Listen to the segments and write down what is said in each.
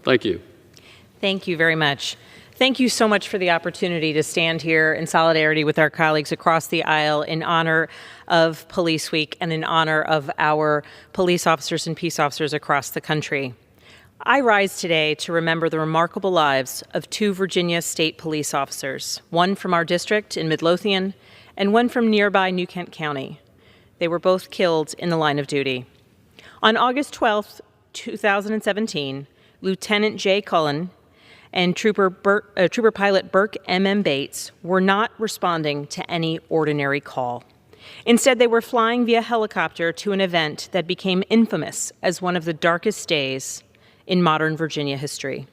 Thank you. Thank you very much. Thank you so much for the opportunity to stand here in solidarity with our colleagues across the aisle in honor of Police Week and in honor of our police officers and peace officers across the country. I rise today to remember the remarkable lives of two Virginia State Police officers, one from our district in Midlothian and one from nearby New Kent County. They were both killed in the line of duty. On August 12, 2017, Lieutenant Jay Cullen and Trooper Pilot Burke M.M. Bates were not responding to any ordinary call. Instead, they were flying via helicopter to an event that became infamous as one of the darkest days in modern Virginia history.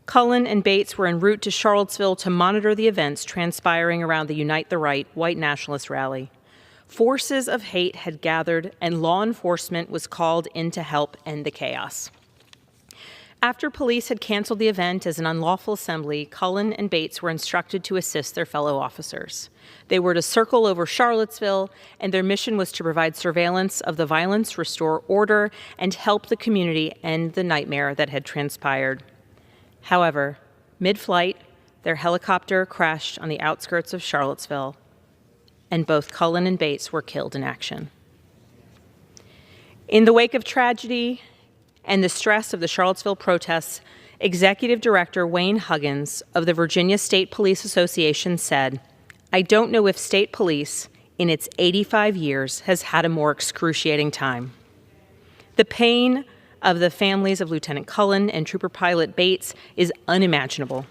Cullen and Bates were en route to Charlottesville to monitor the events transpiring around the Unite the Right white nationalist rally. Forces of hate had gathered, and law enforcement was called in to help end the chaos. After police had canceled the event as an unlawful assembly, Cullen and Bates were instructed to assist their fellow officers. They were to circle over Charlottesville, and their mission was to provide surveillance of the violence, restore order, and help the community end the nightmare that had transpired. However, mid-flight, their helicopter crashed on the outskirts of Charlottesville, and both Cullen and Bates were killed in action. In the wake of tragedy and the stress of the Charlottesville protests, Executive Director Wayne Huggins of the Virginia State Police Association said, "I don't know if state police in its 85 years has had a more excruciating time. The pain of the families of Lieutenant Cullen and Trooper Pilot Bates is unimaginable,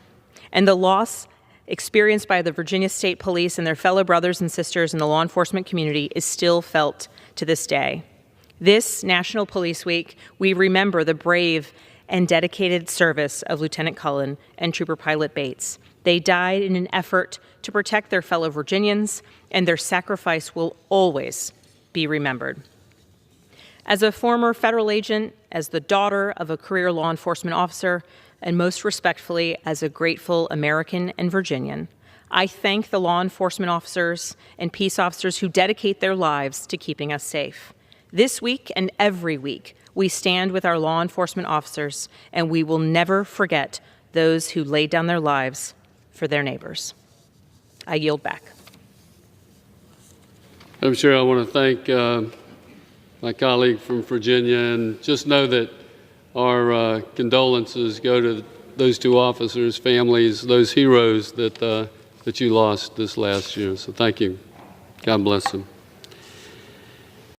and the loss experienced by the Virginia State Police and their fellow brothers and sisters in the law enforcement community is still felt to this day. This National Police Week, we remember the brave and dedicated service of Lieutenant Cullen and Trooper Pilot Bates. They died in an effort to protect their fellow Virginians, and their sacrifice will always be remembered." As a former federal agent, as the daughter of a career law enforcement officer, and most respectfully as a grateful American and Virginian, I thank the law enforcement officers and peace officers who dedicate their lives to keeping us safe. This week and every week, we stand with our law enforcement officers, and we will never forget those who laid down their lives for their neighbors. I yield back. I'm sure I want to thank my colleague from Virginia, and just know that our condolences go to those two officers' families, those heroes that you lost this last year. So thank you. God bless them.